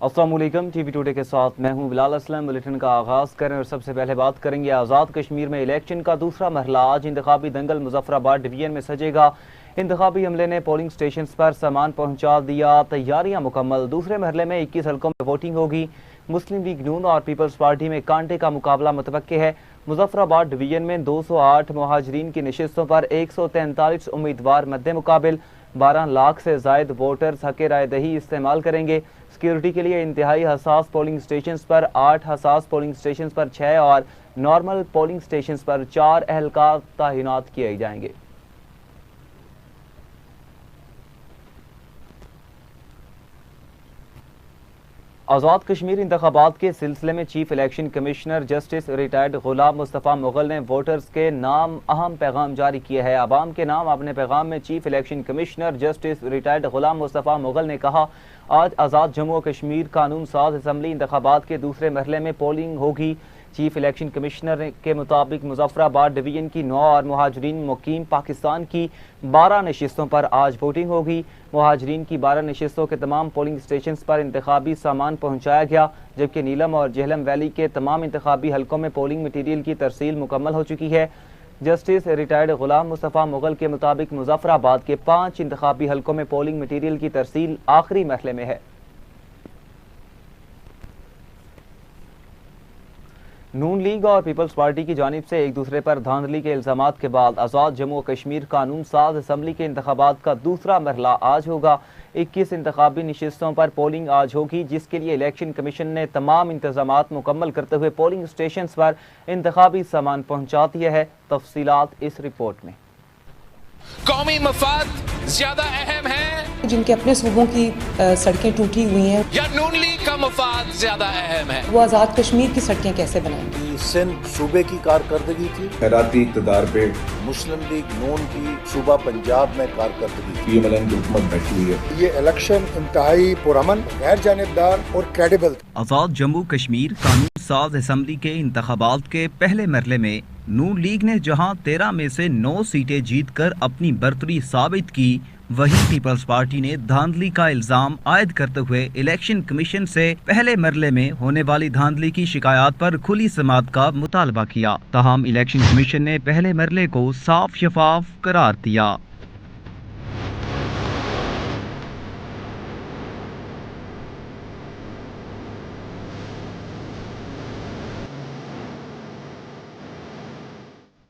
अस्सलामुअलैकुम, TV today के साथ मैं हूं बिलाल असलम। बुलेटिन का आगाज़ करें और सबसे पहले बात करेंगे आज़ाद कश्मीर में इलेक्शन का दूसरा मरहला। आज इंतखाबी दंगल मुजफ्फराबाद डिवीजन में सजेगा। इंतखाबी हमले ने पोलिंग स्टेशन पर सामान पहुंचा दिया, तैयारियां मुकम्मल। दूसरे मरहले में 21 हल्कों में वोटिंग होगी। मुस्लिम लीग नून और पीपल्स पार्टी में कांटे का मुकाबला मुतवक्के है। मुजफ्फराबाद डिवीजन में 208 मुहाजिरीन की नशिस्तों पर 143 उम्मीदवार मद्दे मुकाबिल। 12 लाख से जायद वोटर्स हक़ राय दही इस्तेमाल करेंगे। सिक्योरिटी के लिए इंतहाई हसास पोलिंग स्टेशन पर 8, हसास पोलिंग स्टेशन पर 6 और नॉर्मल पोलिंग स्टेशन पर 4 अहलकार तैनात किए जाएंगे। आज़ाद कश्मीर इंतखाबात के सिलसिले में chief election commissioner justice retired Ghulam Mustafa Mughal ने वोटर्स के नाम अहम पैगाम जारी किया है। आवाम के नाम अपने पैगाम में chief election commissioner justice retired Ghulam Mustafa Mughal ने कहा, आज आज़ाद जम्मू कश्मीर कानून साज असम्बली इंतखाबात के दूसरे मरहले में पोलिंग होगी। चीफ इलेक्शन कमिश्नर के मुताबिक मुजफ्फराबाद डिवीजन की 9 और मुहाजिरीन मुकीम पाकिस्तान की 12 नशिस्तों पर आज वोटिंग होगी। मुहाजिरीन की 12 नशिस्तों के तमाम पोलिंग स्टेशन पर इंतखाबी सामान पहुंचाया गया, जबकि नीलम और जेहलम वैली के तमाम इंतखाबी हल्कों में पोलिंग मटीरियल की तरसील मुकम्मल हो चुकी है। जस्टिस रिटायर्ड गुलाम मुस्तफ़ा मुगल के मुताबिक मुजफ्फराबाद के 5 इंतखाबी हल्कों में पोलिंग मटीरियल की तरसील आखिरी मरहले में है। नून लीग और पीपल्स पार्टी की जानिब से एक दूसरे पर धांधली के इल्जामात के बाद आज़ाद जम्मू कश्मीर कानून साज असम्बली के इंतखाबात का दूसरा मरहला आज होगा। 21 इंतखाबी नशिस्तों पर पोलिंग आज होगी, जिसके लिए इलेक्शन कमीशन ने तमाम इंतजामात मुकम्मल करते हुए पोलिंग स्टेशन पर इंतखाबी सामान पहुंचा दिया है। तफसीलात इस रिपोर्ट में। कौमी मफाद ज्यादा अहम है, जिनके अपने सूबों की सड़कें टूटी हुई हैं, या नून लीग का मफाद ज्यादा अहम है? वो आज़ाद कश्मीर की सड़कें कैसे बनाएंगे? सिंध सूबे की कारकर्दगी थी, खैराती इक़्तिदार पे मुस्लिम लीग नून की सूबा पंजाब में कारकर्दगी थी। पीएमएलएन की हुकूमत बैठी हुई है। ये इलेक्शन इंतहाई पुरअमन, गैर जानिबदार और क्रेडिबल था। आज़ाद जम्मू कश्मीर कानून साज असम्बली के इंतखाबात के पहले मरहले में नून लीग ने जहां 13 में से 9 सीटें जीतकर अपनी बर्तरी साबित की, वहीं पीपल्स पार्टी ने धांधली का इल्जाम आयद करते हुए इलेक्शन कमीशन से पहले मरहले में होने वाली धांधली की शिकायत पर खुली समाअत का मुतालबा किया। ताहम इलेक्शन कमीशन ने पहले मरहले को साफ शफाफ करार दिया।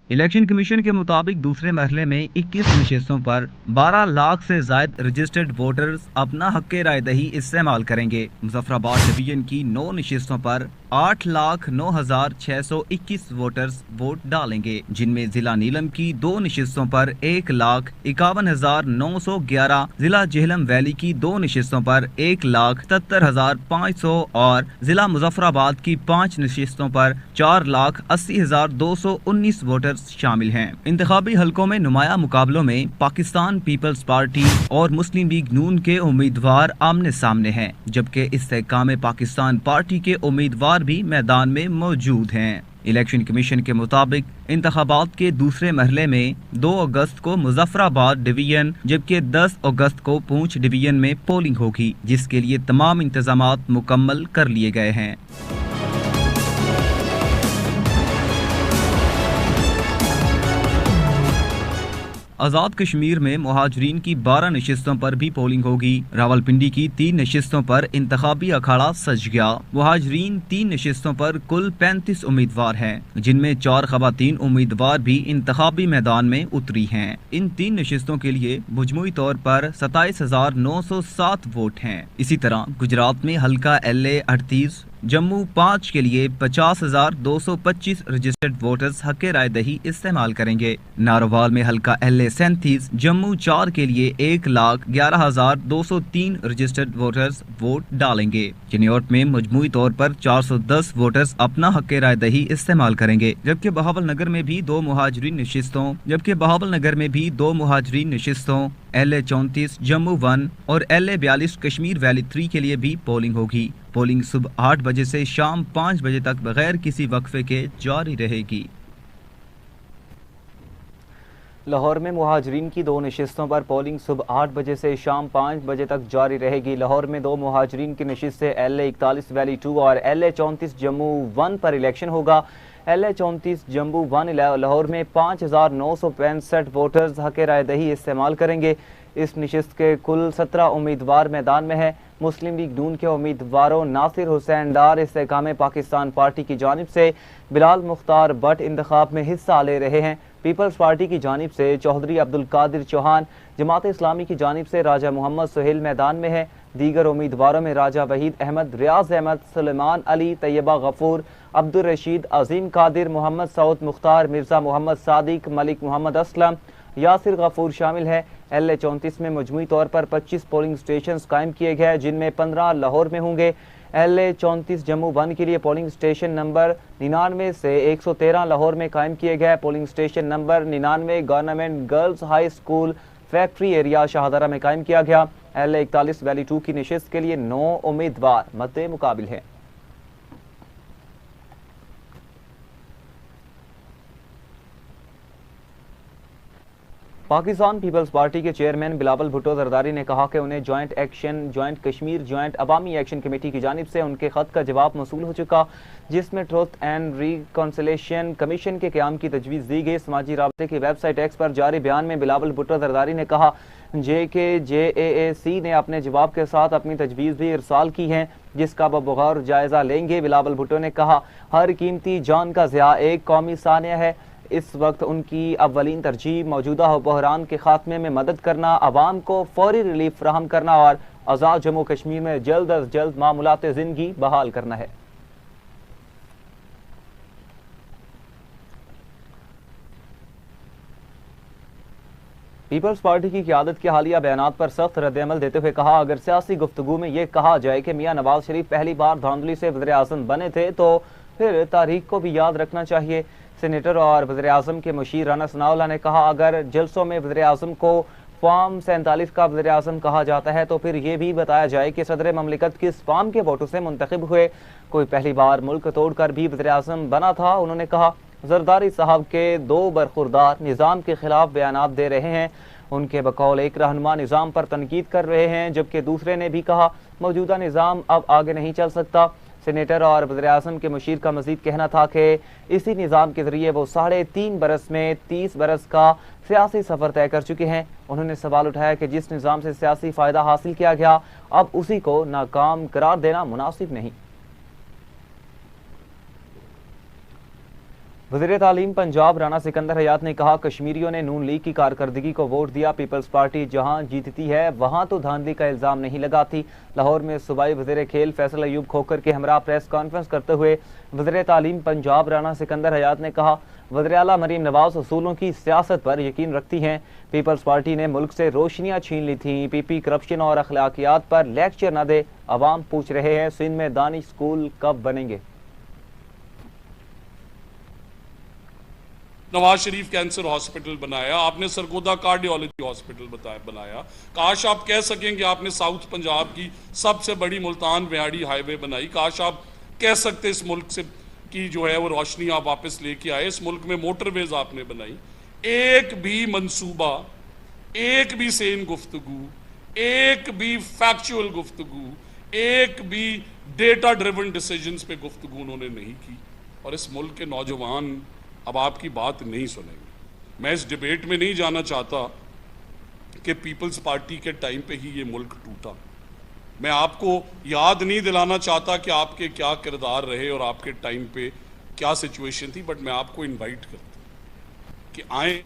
इलेक्शन कमीशन के मुताबिक दूसरे मरहले में 21 नशिस्तों पर 12 लाख से जायद रजिस्टर्ड वोटर्स अपना हक़ राय दही इस्तेमाल करेंगे। मुजफ्फराबाद डिवीजन की 9 नशिस्तों पर 8,09,621 वोटर्स वोट डालेंगे, जिनमें जिला नीलम की 2 नशिस्तों पर 1,51,911, जिला जेहलम वैली की 2 नशिस्तों पर 1,77,500 और जिला मुजफ्फराबाद की 5 नशिस्तों पर 4,80,219 वोटर्स शामिल हैं। इंतखाबी हलकों में नुमाया मुकाबलों में पाकिस्तान पीपल्स पार्टी और मुस्लिम लीग नून के उम्मीदवार आमने सामने हैं, जबकि इस्तेहकाम पाकिस्तान पार्टी के उम्मीदवार भी मैदान में मौजूद हैं। इलेक्शन कमीशन के मुताबिक इंतखाबात के दूसरे मरहले में 2 अगस्त को मुजफ्फराबाद डिवीजन जबकि 10 अगस्त को पूंछ डिवीजन में पोलिंग होगी, जिसके लिए तमाम इंतजामात मुकम्मल कर लिए गए हैं। आज़ाद कश्मीर में मुहाजिरीन की 12 नशिस्तों पर भी पोलिंग होगी। रावलपिंडी की 3 नशिस्तों पर इंतखाबी अखाड़ा सज गया। मुहाजिरीन 3 नशिस्तों पर कुल 35 उम्मीदवार हैं, जिनमें 4 ख़वातीन उम्मीदवार भी इंतखाबी मैदान में उतरी हैं। इन 3 नशिस्तों के लिए मजमूई तौर पर 27,907 वोट हैं। इसी तरह गुजरात में हल्का LA 38, जम्मू 5 के लिए 50,225 रजिस्टर्ड वोटर्स हक़ राय दही इस्तेमाल करेंगे। नारोवाल में हल्का LA 37, जम्मू 4 के लिए 1,11,203 रजिस्टर्ड वोटर्स वोट डालेंगे। चिन्योट में मजमूई तौर पर 410 वोटर्स अपना हक़ राय दही इस्तेमाल करेंगे, जबकि बहावलनगर में भी 2 मुहाजिरीन नशिस्तों LA 34, जम्मू 1 और LA 42 कश्मीर वैली 3 के लिए भी पोलिंग होगी। पोलिंग सुबह 8 बजे से शाम 5 बजे तक बगैर किसी वक्फे के जारी रहेगी। लाहौर में मुहाजिरीन की 2 नशिस्तों पर पोलिंग सुबह 8 बजे से शाम 5 बजे तक जारी रहेगी। लाहौर में 2 मुहाजिरीन की नशिस्तें LA41 वैली 2 और LA34 जम्मू 1 पर इलेक्शन होगा। LA34 जम्मू 1 लाहौर में 5965 वोटर्स हक राय दही इस्तेमाल करेंगे। इस नशिस्त के कुल 17 उम्मीदवार मैदान में हैं। मुस्लिम लीग नून के उम्मीदवारों नासिर हुसैन डार इस्तेकाम पाकिस्तान पार्टी की जानिब से बिलाल मुख्तार भट्ट इंतखाब में हिस्सा ले रहे हैं। पीपल्स पार्टी की जानिब से चौधरी अब्दुल कादिर चौहान, जमात इस्लामी की जानिब से राजा मोहम्मद सुहेल मैदान में है। दीगर उम्मीदवारों में राजा वहीद अहमद, रियाज अहमद, सुलेमान अली, तैयबा गफूर, अब्दुल रशीद, अजीम कादिर, मोहम्मद सऊद मुख्तार, मिर्जा मोहम्मद सादिक, मलिक मोहम्मद असलम, यासिर गफूर शामिल है। LA34 में मजमूई तौर पर 25 पोलिंग स्टेशन कायम किए गए, जिनमें 15 लाहौर में होंगे। LA34 जम्मू 1 के लिए पोलिंग स्टेशन नंबर 99 से 113 लाहौर में कायम किए गए। Polling station number 99 government girls high school factory area Shahdara में कायम किया गया। LA41 वैली 2 की नशिस्त के लिए 9 उम्मीदवार मद्दे मुकाबिल हैं। पाकिस्तान पीपल्स पार्टी के चेयरमैन बिलावल भुट्टो जरदारी ने कहा कि उन्हें ज्वाइंट कश्मीर ज्वाइंट अवामी एक्शन कमेटी की जानिब से उनके खत का जवाब मौसूल हो चुका, जिसमें ट्रुथ एंड रिकॉन्सिलेशन कमीशन के क़याम की तजवीज़ दी गई। समाजी राब्ते की वेबसाइट एक्स पर जारी बयान में बिलावल भुट्टो जरदारी ने कहा JAC ने अपने जवाब के साथ अपनी तजवीज़ भी इरसाल की है, जिसका बगौर जायज़ा लेंगे। बिलावल भुट्टो ने कहा हर कीमती जान का ज़िया एक कौमी सानिया है। इस वक्त उनकी अव्वलीन तरजीह मौजूदा बहरान के खात्मे में मदद करना, आवाम को फौरी रिलीफ फराहम करना और आज़ाद जम्मू कश्मीर में जल्द अज जल्द मामूलात ज़िंदगी बहाल करना है। पीपल्स पार्टी की क़यादत के हालिया बयानात पर सख्त रद्द-ए-अमल देते हुए कहा, अगर सियासी गुफ्तगू में यह कहा जाए कि मियाँ नवाज शरीफ पहली बार धांधली से वज़ीर-ए-आज़म बने थे, तो फिर तारीख को भी याद रखना चाहिए। सेनेटर और वज़ीर-ए-आज़म के मुशीर राना सनाउल्लाह ने कहा, अगर जलसों में वज़ीर-ए-आज़म को फॉर्म 47 का वज़ीर-ए-आज़म कहा जाता है तो फिर यह भी बताया जाए कि सदर ममलिकत किस फॉर्म के वोटों से मुंतखब हुए। कोई पहली बार मुल्क तोड़कर भी वज़ीर-ए-आज़म बना था। उन्होंने कहा जरदारी साहब के 2 बरखुरदार निज़ाम के खिलाफ बयानात दे रहे हैं। उनके बकौल एक रहनुमा निज़ाम पर तनकीद कर रहे हैं, जबकि दूसरे ने भी कहा मौजूदा निज़ाम अब आगे नहीं चल सकता। सेनेटर और वज़ीर-ए-आज़म के मुशीर का मजीद कहना था कि इसी निज़ाम के जरिए वो 3.5 बरस में 30 बरस का सियासी सफ़र तय कर चुके हैं। उन्होंने सवाल उठाया कि जिस निज़ाम से सियासी फ़ायदा हासिल किया गया, अब उसी को नाकाम करार देना मुनासिब नहीं। वज़ीर तालीम पंजाब राना सिकंदर हयात ने कहा, कश्मीरियों ने नून लीग की कारकर्दगी को वोट दिया। पीपल्स पार्टी जहां जीतती है वहां तो धांधली का इल्ज़ाम नहीं लगाती। लाहौर में सूबाई वज़ीर खेल फैसल अयूब खोखर के हमरा प्रेस कॉन्फ्रेंस करते हुए वज़ीर तालीम पंजाब राना सिकंदर हयात ने कहा, वज़ीर आला मरीम नवाज उसूलों की सियासत पर यकीन रखती हैं। पीपल्स पार्टी ने मुल्क से रोशनियाँ छीन ली थी। PP करप्शन और अखलाकियात पर लेक्चर न दे, अवाम पूछ रहे हैं सिंध में दानिश स्कूल कब बनेंगे। नवाज शरीफ कैंसर हॉस्पिटल बनाया, आपने सरगोदा कार्डियोलॉजी हॉस्पिटल बनाया। काश आप कह सकें कि आपने साउथ पंजाब की सबसे बड़ी मुल्तान बिहाड़ी हाईवे बनाई। काश आप कह सकते इस मुल्क से की जो है वो रोशनी आप वापस लेके आए। इस मुल्क में मोटरवेज आपने बनाई। एक भी मंसूबा, एक भी सेन गुफ्तगू, एक भी फैक्चुअल गुफ्तगू, एक भी डेटा ड्रिवन डिसीजंस पे गुफ्तगू उन्होंने नहीं की। और इस मुल्क के नौजवान अब आपकी बात नहीं सुनेंगे। मैं इस डिबेट में नहीं जाना चाहता कि पीपल्स पार्टी के टाइम पे ही ये मुल्क टूटा। मैं आपको याद नहीं दिलाना चाहता कि आपके क्या किरदार रहे और आपके टाइम पे क्या सिचुएशन थी, बट मैं आपको इनवाइट करता हूं कि आए।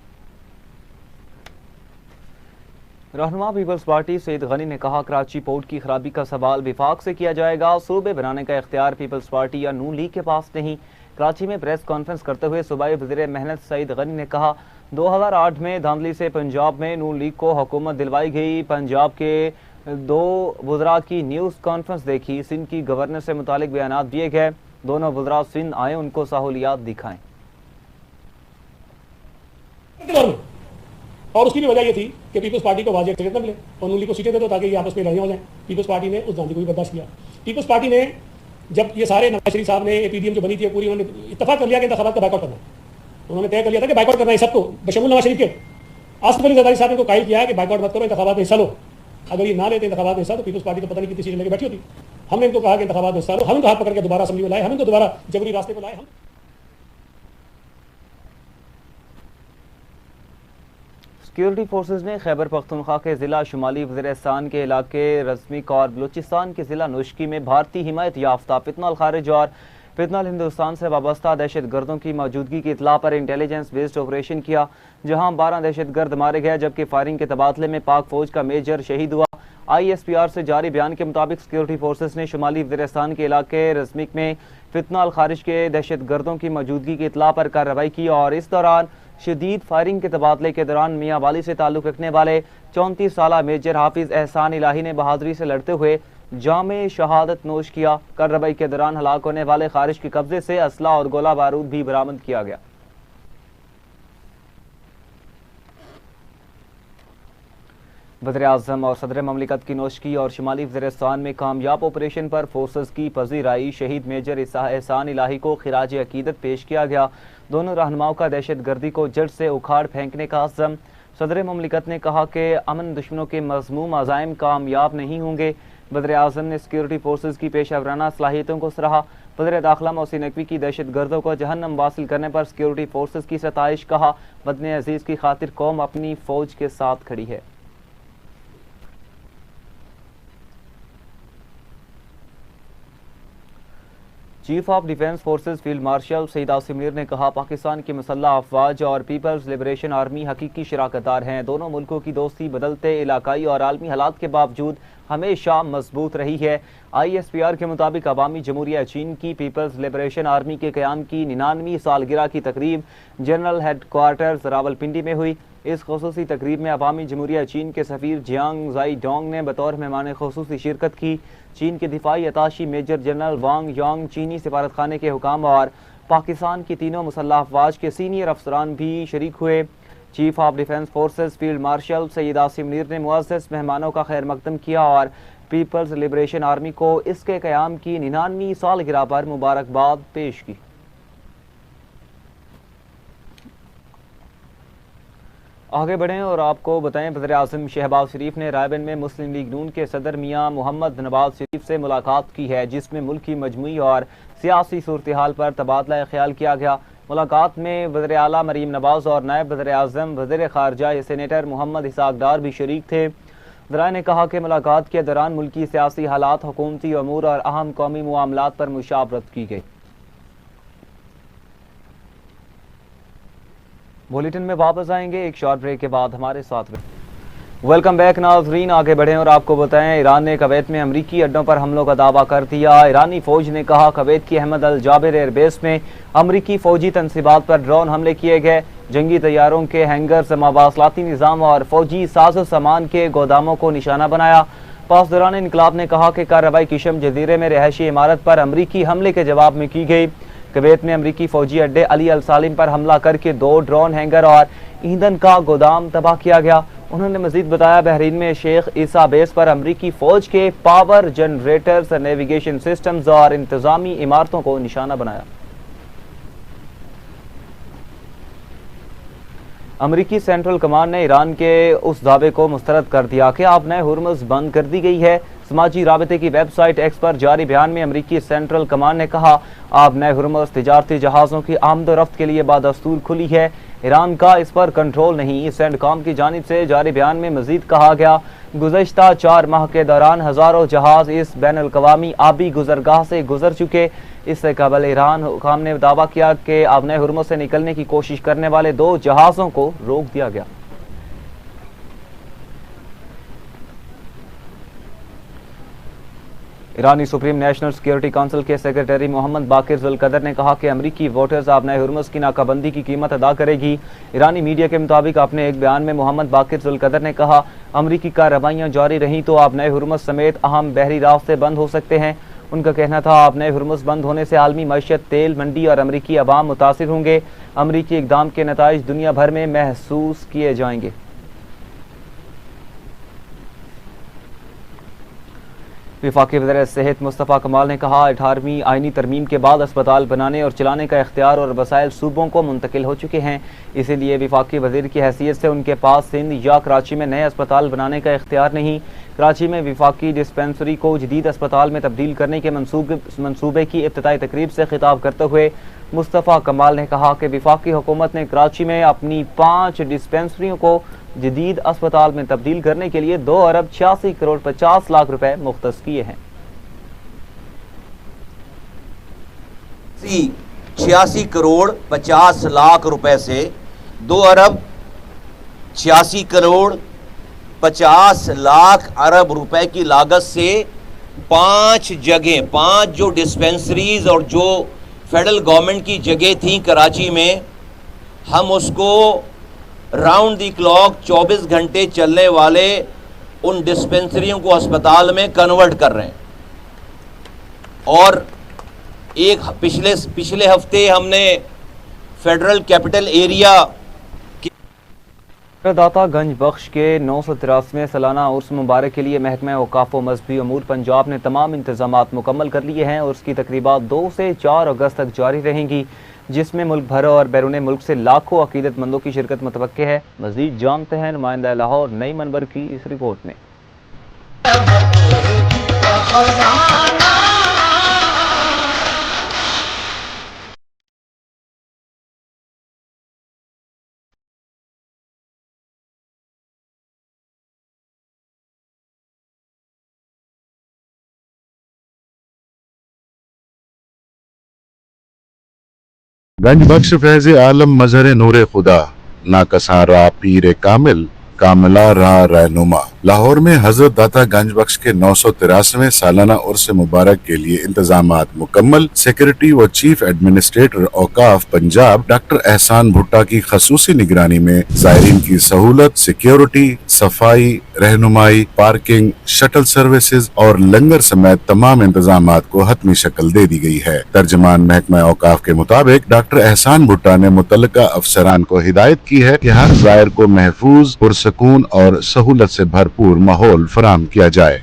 रहनुमा पीपल्स पार्टी सईद गनी ने कहा, कराची पोर्ट की खराबी का सवाल विफाक से किया जाएगा। सूबे बनाने का इख्तियार पीपल्स पार्टी या नून लीग के पास नहीं। कराची में प्रेस कॉन्फ्रेंस करते हुए सूबाई वज़ीर मेहनत सईद गनी ने कहा, 2008 में धांधली से पंजाब में नून लीग को हुकूमत दिलवाई गई। पंजाब के 2 वज़रा की न्यूज़ कॉन्फ्रेंस देखी। सिंध की गवर्नर से मुतालिक बयानात दिए गए। दोनों वज़रा सिंध आए, उनको सहूलियात दिखाएं। और उसकी भी वजह ये थी कि पीपल्स पार्टी को वाज़ेह टिकट न मिले और नून लीग को सीटें दे दो ताकि ये आपस में लड़ाइयां हो जाएं। पीपल्स पार्टी ने उस धांधली को भी बर्दाश्त किया। पीपल्स पार्टी ने जब ये सारे नवाज शरीफ साहब ने APDM जो बनी थी पूरी, उन्होंने इत्तेफाक कर लिया कि इंतखाबात का बाइकआउट करना। उन्होंने तय कर लिया था कि बाइकआउट करना है सबको बशमूल नवाज शरीफ के। आसिफ अली जरदारी साहब ने कायल किया है कि बाइकआउट मत करो, इंतखाबात में हिस्सा लो। अगर ये ना लेते इंतखाबात में हिस्सा तो पीपल्स पार्टी तो पता नहीं कितनी सीटें लेके बैठी होती। हमने इनको कहा कि इंतखाबात में हिस्सा लो, हम इनको हाथ पकड़ के दोबारा असेंबली में लाए, हम इनको दोबारा जबरी रास्ते पर लाए। हम सिक्योरिटी फोर्सेज ने खैबर पख्तूनख्वा के ज़िला शुमाली वज़ीरिस्तान के इलाके रज़मिक और बलूचिस्तान के ज़िला नुश्की में भारतीय हिमायत याफ्ता फितनल खारिज और फितनल हिंदुस्तान से वाबस्ता दहशत गर्दों की मौजूदगी की इतला पर इंटेलिजेंस बेस्ड ऑपरेशन किया, जहां 12 दहशत गर्द मारे गए, जबकि फायरिंग के तबादले में पाक फौज का मेजर शहीद हुआ। ISPR से जारी बयान के मुताबिक सिक्योरिटी फोर्सेज ने शुमाली वज़ीरिस्तान के इलाके रज़मिक में फितनल खारिज के दहशत गर्दों की मौजूदगी की इतला पर कार्रवाई की और इस दौरान शदीद फायरिंग के तबादले के दौरान मियाँ वाली से ताल्लुक़ रखने वाले 34 साला मेजर हाफिज एहसान इलाही ने बहादुरी से लड़ते हुए जामे शहादत नोश किया। कार्रवाई के दौरान हलाक होने वाले खारिज के कब्जे से असला और गोला बारूद भी बरामद किया गया। वज़ीर-ए-आज़म और सदर ममलिकत की नोशकी और शुमाली वज़ीरिस्तान में कामयाब ऑपरेशन पर फोर्सेस की पजीराई, शहीद मेजर एहसान इलाही को खिराज अकीदत पेश किया गया। दोनों रहनुमाओं का दहशत गर्दी को जड़ से उखाड़ फेंकने का अज़्म। सदर ममलिकत ने कहा कि अमन दुश्मनों के मज़मूम अज़ाइम कामयाब नहीं होंगे। वज़ीर-ए-आज़म ने सिक्योरिटी फोर्सेस की पेशा वराना सलाहियतों को सराहा। वज़ीर दाखिला मोहसिन नकवी की दहशत गर्दों को जहन्नम वासिल करने पर सिक्योरिटी फोर्सेस की सताइश, कहा वतन अजीज़ की खातिर कौम अपनी फौज के साथ खड़ी है। Chief of defence forces field marshal Syed Asim Mir ने कहा पाकिस्तान की मुसल्लह अफवाज और पीपल्स लिबरेशन आर्मी हकीकी शराकतदार हैं। दोनों मुल्कों की दोस्ती बदलते इलाकाई और आलमी हालात के बावजूद हमेशा मजबूत रही है। ISPR के मुताबिक अवामी जमहूरिया चीन की पीपल्स लिबरेशन आर्मी के क़याम की 99वीं सालगिरह की तकरीब जनरल हेड क्वार्टर्स रावलपिंडी में हुई। इस खुसूसी तकरीब में अवामी जमहूरिया चीन के सफ़ीर जियांग जाई डोंग ने बतौर मेहमान खुसूसी शिरकत की। चीन के दिफाई अताशी मेजर जनरल वांग यांग, चीनी सिफारत खाने के हुकाम और पाकिस्तान की तीनों मुसल्लह अफवाज के सीनियर अफसरान भी शरीक हुए। Chief of defence forces field marshal Syed Asim Mir ने मुअज़्ज़ज़ मेहमानों का खैर मकदम किया और पीपल्स लिबरेशन आर्मी को इसके क़याम की 99वीं सालगिरह पर मुबारकबाद पेश की। आगे बढ़ें और आपको बताएं, वज़ीर-ए-आज़म शहबाज शरीफ ने रायबन में मुस्लिम लीग नून के सदर मियाँ मोहम्मद नवाज शरीफ से मुलाकात की है, जिसमें मुल्की मजमूई और सियासी सूरत हाल पर तबादला ख्याल किया गया। मुलाकात में वज़ीर आला मरीम नवाज और नायब वज़ीर-ए-आज़म वज़ीर ख़ारजा सेनेटर मोहम्मद इसहाक़ डार भी शरीक थे। वज़ीर ने कहा कि मुलाकात के दौरान मुल्की सियासी हालात, हुकूमती अमूर और अहम कौमी मामलात पर मुशावरत की गई। बुलेटिन में वापस आएंगे एक शॉर्ट ब्रेक के बाद, हमारे साथ में। वेलकम बैक नाज़रीन, आगे बढ़ें और आपको बताएं, ईरान ने कवैत में अमरीकी अड्डों पर हमलों का दावा कर दिया। ईरानी फौज ने कहा कवैत की अहमद अल जाबिर एयरबेस में अमरीकी फौजी तनसीबात पर ड्रोन हमले किए गए। जंगी तैयारों के हैंगर्स, मवासलाती निज़ाम और फौजी साजो सामान के गोदामों को निशाना बनाया। पासदारान इनकलाब ने कहा कि कार्रवाई किशम जजीरे में रहायशी इमारत पर अमरीकी हमले के जवाब में की गई। कुवैत में अमरीकी फौजी अड्डे अली अल सालिम पर हमला करके 2 ड्रोन हैंगर और ईंधन का गोदाम तबाह किया गया। उन्होंने मजीद बताया बहरीन में शेख ईसा बेस पर अमरीकी फौज के पावर जनरेटर्स, नेविगेशन सिस्टम्स और इंतजामी इमारतों को निशाना बनाया। अमरीकी सेंट्रल कमांड ने ईरान के उस दावे को मुस्तरद कर दिया कि आबनाए हुर्मुज़ बंद कर दी गई है। समाजी राबते की वेबसाइट एक्स पर जारी बयान में अमरीकी सेंट्रल कमांड ने कहा आबनाए हुर्मुज़ तिजारती जहाज़ों की आमदोरफ्त के लिए बादस्तूर खुली है। ईरान का इस पर कंट्रोल नहीं। सेंटकॉम की जानिब से जारी बयान में मजीद कहा गया गुज़श्ता 4 माह के दौरान हज़ारों जहाज़ इस बैनुल-अक़वामी आबी गुजरगाह से गुजर चुके। इससे कबल ईरान हुकाम ने दावा किया कि आबनाए हुर्मुज़ से निकलने की कोशिश करने वाले 2 जहाज़ों को रोक दिया गया। ईरानी सुप्रीम नेशनल सिक्योरिटी काउंसिल के सेक्रेटरी मोहम्मद बाकिर जुल्कदर ने कहा कि अमरीकी वोटर्स आबनाए हुर्मुज़ की नाकाबंदी की कीमत अदा करेगी। ईरानी मीडिया के मुताबिक अपने एक बयान में मोहम्मद बाकिर जुल्कदर ने कहा अमरीकी कार्रवाइयाँ जारी रहीं तो आबनाए हुर्मुज़ समेत अहम बहरी रास्ते बंद हो सकते हैं। उनका कहना था आबनाए हुर्मुज़ बंद होने से आलमी मईशत, तेल मंडी और अमरीकी अवाम मुतासिर होंगे। अमरीकी इक़दाम के नताइज दुनिया भर में महसूस किए जाएंगे। वफाकी वज़ीर सेहत मुस्तफ़ा कमाल ने कहा 18वीं आईनी तरमीम के बाद अस्पताल बनाने और चलाने का इख्तियार और वसाइल सूबों को मुंतकिल हो चुके हैं, इसीलिए वफाकी वज़ीर की हैसियत से उनके पास सिंध या कराची में नए अस्पताल बनाने का इख्तियार नहीं। कराची में वफाकी डिस्पेंसरी को जदीद अस्पताल में तब्दील करने के मनसूबे की इब्तिदाई तकरीब से खिताब करते हुए मुस्तफ़ा कमाल ने कहा कि वफाकी हुकूमत ने कराची में अपनी 5 डिस्पेंसरियों को जदीद अस्पताल में तब्दील करने के लिए 2 अरब 86 करोड़ 50 लाख रुपए मुख्तस किए हैं। 86 करोड़ 50 लाख रुपए से 2 अरब 86 करोड़ 50 लाख अरब रुपए की लागत से 5 जगह, 5 जो डिस्पेंसरीज और जो फेडरल गवर्नमेंट की जगह थी कराची में, हम उसको राउंड दी क्लॉक 24 घंटे चलने वाले उन डिस्पेंसरियों को अस्पताल में कन्वर्ट कर रहे हैं। और एक पिछले हफ्ते हमने फेडरल कैपिटल एरिया दाता गंज बख्श के 983वें सालाना उर्स मुबारक के लिए महकमा औकाफ व मजहबी अमूर पंजाब ने तमाम इंतजामात मुकम्मल कर लिए हैं। उर्स की तकरीबात 2 से 4 अगस्त तक जारी रहेंगी, जिसमें मुल्क भर और बैरून मुल्क से लाखों अकीदतमंदों की शिरकत मुतवक्के है। मज़ीद जानते हैं नुमाइंदा लाहौर नई मनवर की इस रिपोर्ट में। गंज बख्श फैज़ आलम मजहर नूर खुदा ना कसा रा पीर कामिल कामला रा रहनुमा। लाहौर में हजरत दाता गंज बख्श के 983वें सालाना उर्स मुबारक के लिए इंतजामात मुकम्मल। सेक्रेटरी व चीफ एडमिनिस्ट्रेटर औकाफ पंजाब डॉक्टर एहसान भुट्टा की खसूसी निगरानी में ज़ायरीन की सहूलत, सिक्योरिटी, सफाई, रहनुमाई, पार्किंग, शटल सर्विसेज और लंगर समेत तमाम इंतजामात को हतमी शक्ल दे दी गई है। तर्जमान महकमा औकाफ के मुताबिक डॉक्टर एहसान भुट्टा ने मुतल्लिका अफसरान को हिदायत की है कि हर ज़ायर को महफूज, पुरसकून और सहूलत से भरपूर माहौल फराहम किया जाए।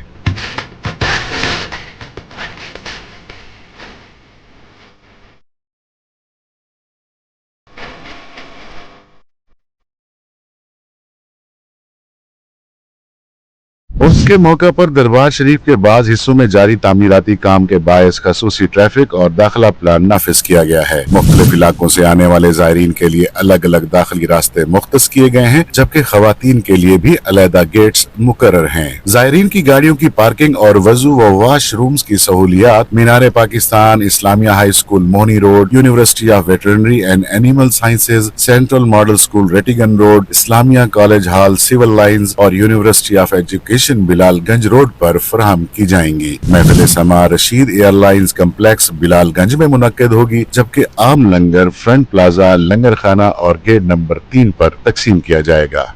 उसके मौका पर दरबार शरीफ के बाज़ हिस्सों में जारी तामीराती काम के बायस खसूसी ट्रैफिक और दाखिला प्लान नाफिज किया गया है। मुख्तलिफ इलाकों से आने वाले ज़ायरीन के लिए अलग अलग दाखिली रास्ते मुख्तस किए गए हैं, जबकि खवातीन के लिए भी अलहदा गेट्स मुकर्रर हैं। ज़ायरीन की गाड़ियों की पार्किंग और वजू व वाशरूम्स की सहूलियात Minar Pakistan, Islamia high school Mohni road, university of veterinary and animal sciences, central model school Rattigan road, Islamia college hall, civil lines और university of education Bilalganj road पर फराहम की जाएंगी। महफिल समा रशीद एयरलाइंस कम्प्लेक्स बिलालगंज में मुनक्किद होगी, जबकि आम लंगर फ्रंट प्लाजा, लंगर खाना और गेट नंबर 3 पर तकसीम किया जाएगा।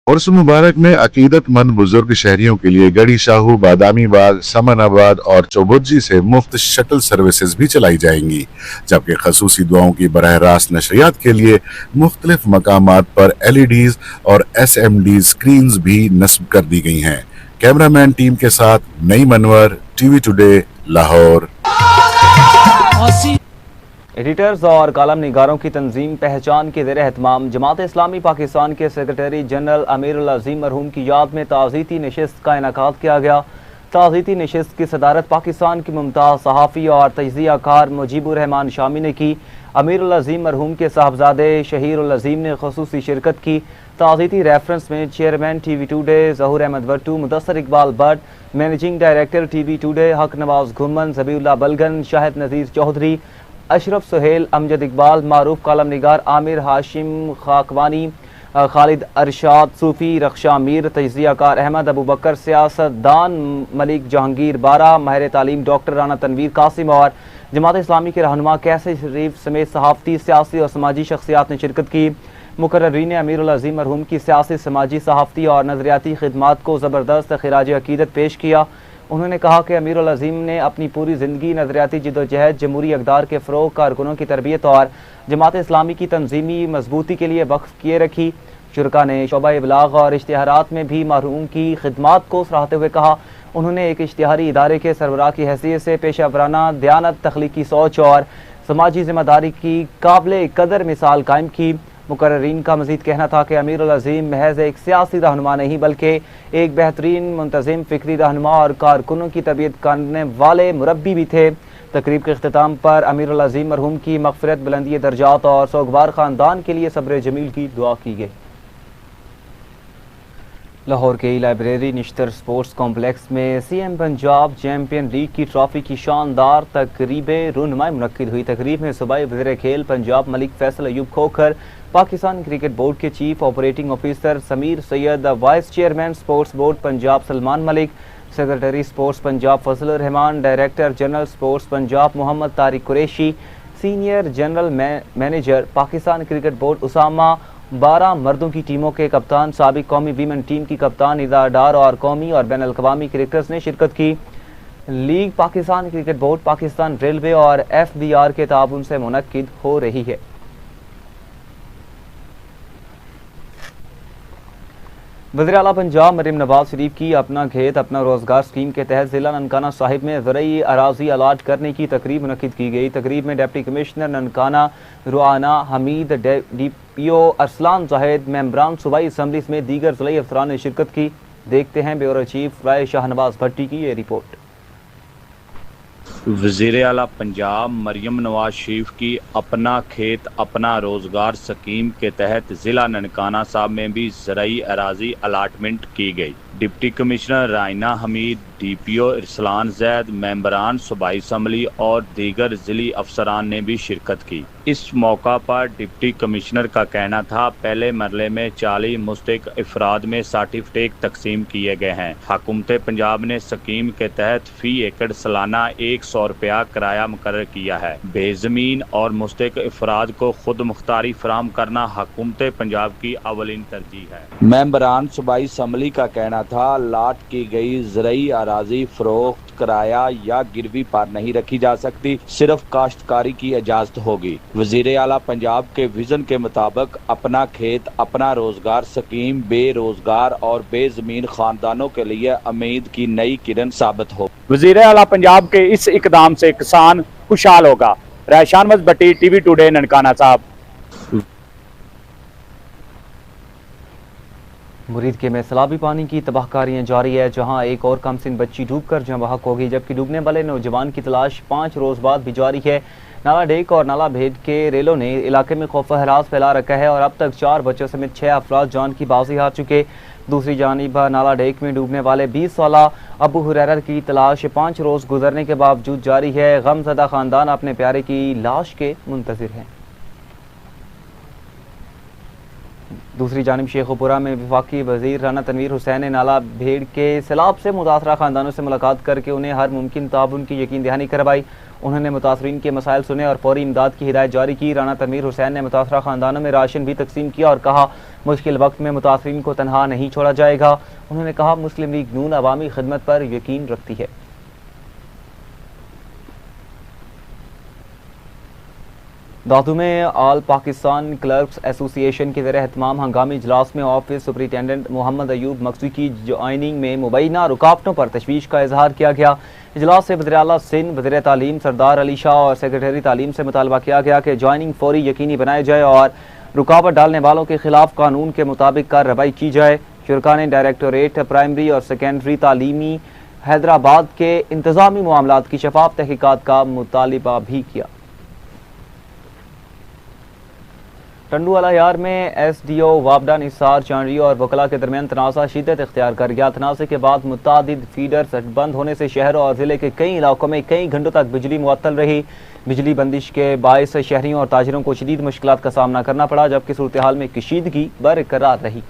उर्स मुबारक में अकीदतमंद बुजुर्ग शहरियों के लिए गढ़ी शाहू, बादामी बाग, समनाबाद और चौबुर्जी से मुफ्त शटल सर्विसेज भी चलाई जाएंगी, जबकि खसूसी दुआओं की बराह रास्त नशरियात के लिए मुख्तलिफ मकामात पर LEDs और SMD स्क्रीन्स भी नस्ब कर दी गई हैं। कैमरामैन टीम के साथ नई Manwar, TV today, Lahore. Editors और कालम निगारों की तंजीम पहचान के ज़ेर एहतमाम जमात इस्लामी पाकिस्तान के सेक्रेटरी जनरल अमीरुल अज़ीम मरहूम की याद में ताज़ीती नशिस्त का इनेकाद किया गया। ताज़ीती नशिस्त की सदारत पाकिस्तान की मुमताज़ सहाफ़ी और तजज़ियाकार मुजीबुर रहमान शामी ने की। अमीरुल अज़ीम मरहूम के साहबजादे शहीरुल अज़ीम ने ख़ुसूसी शिरकत की। ताज़ीती रेफरेंस में chairman TV today Zahoor Ahmad Wattoo, Mudassar Iqbal Bhatt, managing director TV today Haq Nawaz घुमन, ज़बीउल्लाह बलगन, शाहिद नज़ीर चौधरी, अशरफ सुहेल, अमजद इकबाल, मारूफ कालम निगार आमिर हाशिम खाकवानी, खालिद अरशाद सूफ़ी, रक्षा मीर, तजज़ियाकार अहमद अबू बकर, सियासतदान मलिक जहांगीर बारा, माहिर तालीम डॉक्टर राना तनवीर कासिम और जमात इस्लामी के रहनुमा कैसे शरीफ समेत सहाफ़ती, सियासी और समाजी शख्सियात ने शिरकत की। मुकर्ररीन ने अमीरुल अज़ीम मरहूम की सियासी, समाजी, सहाफ़ती और नज़रियाती खिदमात को ज़बरदस्त खिराज अकीदत पेश किया। उन्होंने कहा कि अमीरुल अज़ीम ने अपनी पूरी ज़िंदगी नज़रियाती जिदोजहद, जमहूरी इक़दार के फ़रोग़, कारकुनों की तरबियत और जमात इस्लामी की तंजीमी मजबूती के लिए वक्फ किए रखी। शुरका ने शोबा इबलाग और इश्तिहारात में भी मरहूम की खिदमात को सराहते हुए कहा, उन्होंने एक इश्तिहारी इदारे के सरबराह की हैसियत से पेशा वराना दयानत, तख्लीकी सोच और समाजी जिम्मेदारी की काबिल कदर मिसाल कायम की। मुकर्रीन का मजीद कहना था कि अमीरुल अज़ीम महज एक सियासी रहनुमा नहीं बल्कि एक बेहतरीन मुंतज़िम, फ़िक्री रहनुमा और कारकुनों की तरबियत करने वाले मुरब्बी भी थे। तकरीब के अख्तिताम पर अमीरुल अज़ीम मरहूम की मग़फ़िरत, बुलंदी दर्जात और सोगवार ख़ानदान के लिए सब्र जमील की दुआ की गई। लाहौर के लाइब्रेरी निश्तर स्पोर्ट्स कॉम्प्लेक्स में CM पंजाब चैम्पियन लीग की ट्रॉफी की शानदार तकरीब रुनमाई मुनक्किद हुई। तकरीब में सूबाई वज़ीर खेल पंजाब मलिक फैसल अयूब खोखर, पाकिस्तान क्रिकेट बोर्ड के chief operating officer Sameer Syed, vice chairman sports board Punjab Salman Malik, secretary sports Punjab Fazal Rehman, director general sports Punjab Mohammad Tariq Qureshi, senior general manager Pakistan cricket board Usama, 12 मर्दों की टीमों के कप्तान, साबिक कौमी वीमेन टीम की कप्तान निदा डार और कौमी और बैन अल-अक़वामी क्रिकेटर्स ने शिरकत की। League Pakistan cricket board, Pakistan railway और FBR के ताउन से मुनक्किद हो रही है। वज़ीर आला पंजाब मरीम नवाज शरीफ की अपना खेत अपना रोजगार स्कीम के तहत जिला ननकाना साहिब में ज़रई अराजी अलाट करने की तकरीब मुनक्किद की गई। तकरीब में deputy commissioner Nankana Ruana Hameed, DPO Arsalan Zahid, मेंबरान सूबाई असम्बली समेत दीगर ज़िला अफसरान ने शिरकत की। देखते हैं ब्यूरो चीफ राय शाहनवाज भट्टी की ये रिपोर्ट। वज़ीर आला पंजाब मरियम नवाज शरीफ की अपना खेत अपना रोज़गार स्कीम के तहत ज़िला ननकाना साहब में भी ज़राई अराजी अलाटमेंट की गई। Deputy commissioner Raina Hameed, DPO Irsalan Zaid, मेंबरान सूबाई असम्बली और दीगर ज़िली अफसरान ने भी शिरकत की। इस मौका पर डिप्टी कमिश्नर का कहना था, पहले मरले में 40 मुस्तहिक अफराद में सर्टिफिकेट तकसीम किए गए हैं। हुकूमत पंजाब ने स्कीम के तहत फ़ी एकड़ सालाना 100 रुपया किराया मुकर्रर किया है। बेज़मीन और मुस्तहिक अफराद को खुद मुख्तारी फराहम करना हुकूमत पंजाब की अवलिन तरजीह है। मेंबरान सूबाई असम्बली का कहना था, लाट की गई ज़रई अराजी फरोख्त, किराया या गिरवी पर नहीं रखी जा सकती, सिर्फ काश्तकारी की इजाजत होगी। वज़ीर आला पंजाब के विजन के मुताबिक अपना खेत अपना रोजगार स्कीम बेरोजगार और बेजमीन खानदानों के लिए उम्मीद की नई किरण साबित हो। वज़ीर आला पंजाब के इस इकदाम से किसान खुशहाल होगा। राय शाहनवाज भट्टी, TV टुडे, ननकाना साहब। मुरीद के में सैलाबी पानी की तबाहकारियां जारी है, जहां एक और कमसिन बच्ची डूबकर जहां बहक हो गई, जबकि डूबने वाले नौजवान की तलाश 5 रोज बाद भी जारी है। नाला डेक और नाला भेद के रेलों ने इलाके में खौफ हरास फैला रखा है और अब तक 4 बच्चों समेत 6 अफराद जान की बाजी हार चुके। दूसरी जानिब नाला डेक में डूबने वाले 20 साला अबू हुरैरा की तलाश 5 रोज गुजरने के बावजूद जारी है। गमज़दा खानदान अपने प्यारे की लाश के मुंतज़िर हैं। दूसरी जानिब शेखुपुरा में वफाकी वज़ीर राना तनवीर हुसैन ने नाला भेड़ के सैलाब से मुतासरा खानदानों से मुलाकात करके उन्हें हर मुमकिन ताउन की यकीन दहानी करवाई। उन्होंने मुतासरीन के मसाइल सुने और फौरी इमदाद की हिदायत जारी की। राना तनवीर हुसैन ने मुतासरा खानदानों में राशन भी तकसीम किया और कहा, मुश्किल वक्त में मुतासरीन को तनहा नहीं छोड़ा जाएगा। उन्होंने कहा, मुस्लिम लीग नून अवामी खिदमत पर यकीन रखती है। दादू में ऑल पाकिस्तान क्लर्क्स एसोसिएशन के ज़ेर एहतमाम हंगामी इजलास में ऑफिस सुपरिटेंडेंट मोहम्मद अयूब मकसूदी की ज्वाइनिंग में मुबैना रुकावटों पर तशवीश का इजहार किया गया। इजलास से वज़ीर आला सिंध, वज़ीर तालीम सरदार अली शाह और सेक्रेटरी तालीम से मुतालबा किया गया कि ज्वाइनिंग फौरी यकीनी बनाई जाए और रुकावट डालने वालों के खिलाफ कानून के मुताबिक कार्रवाई की जाए। शुरका ने डायरेक्टोरेट प्राइमरी और सेकेंडरी तालीमी हैदराबाद के इंतजामी मामलात की शफाफ तहकीकात का मुतालबा भी किया। टंडू अलायार में SDO वापडा निसार चांडी और वकला के दरमियान तनाज़ा शिद्दत इख्तियार कर गया। तनाज़े के बाद मुतादिद फीडर्स बंद होने से शहर और ज़िले के कई इलाकों में कई घंटों तक बिजली मुअत्तल रही। बिजली बंदिश के बायस शहरियों और ताजिरों को शदीद मुश्किलात का सामना करना पड़ा, जबकि सूरत हाल में कशीदगी बरकरार रही।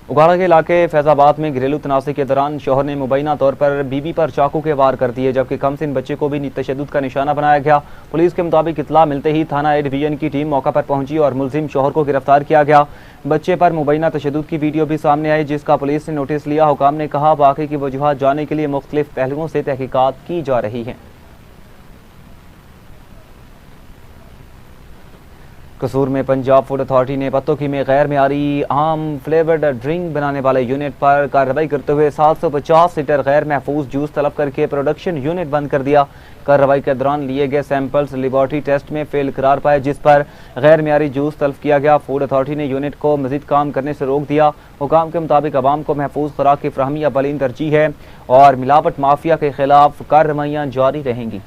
उगाड़ा के इलाके फैजाबाद में घरेलू तनाज़े के दौरान शोहर ने मुबैना तौर पर बीवी पर चाकू के वार कर दिए, जबकि कमसिन बच्चे को भी तशद्दुद का निशाना बनाया गया। पुलिस के मुताबिक इतला मिलते ही थाना ए डिवीजन की टीम मौका पर पहुंची और मुलजिम शोहर को गिरफ्तार किया गया। बच्चे पर मुबैना तशद्दुद की वीडियो भी सामने आई, जिसका पुलिस ने नोटिस लिया। हुकाम ने कहा वाक़े की वजूहात जानने के लिए मुख्तलिफ पहलुओं से तहकीकात की जा रही हैं। कसूर में पंजाब फूड अथॉरिटी ने पत्तोकी में गैर मेयारी आम फ्लेवर्ड ड्रिंक बनाने वाले यूनिट पर कार्रवाई करते हुए 750 लीटर गैर महफूज जूस तलब करके प्रोडक्शन यूनिट बंद कर दिया। कार्रवाई के दौरान लिए गए सैंपल्स लेबॉर्ट्री टेस्ट में फेल करार पाए, जिस पर गैर मेयारी जूस तलब किया गया। फूड अथॉरिटी ने यूनिट को मजीद काम करने से रोक दिया। हुकाम के मुताबिक आवाम को महफूज खुराक की फराहमी अवलीन तरजीह है और मिलावट माफिया के खिलाफ कार्रवाइयाँ जारी रहेंगी।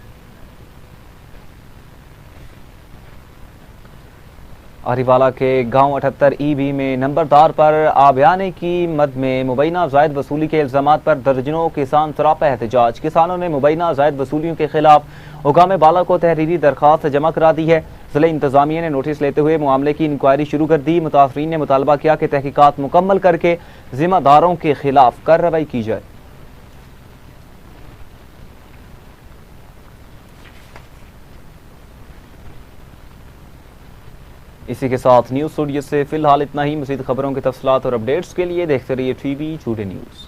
अरीवाला के गांव 78 EB में नंबरदार पर आबियाने की मद में मुबैना जायद वसूली के इल्जामात पर दर्जनों किसान सरापा एहतजाज। किसानों ने मुबैना जायद वसूलियों के खिलाफ हुकाम बाला को तहरीरी दरख्वास्त जमा करा दी है। जिला इंतजामिया ने नोटिस लेते हुए मामले की इंक्वायरी शुरू कर दी। मुतासरीन ने मुतालबा किया कि तहकीकात मुकम्मल करके जिम्मेदारों के खिलाफ कार्रवाई की जाए। इसी के साथ न्यूज़ स्टूडियो से फिलहाल इतना ही। मज़ीद खबरों की तफसीलात और अपडेट्स के लिए देखते रहिए TV टुडे न्यूज़।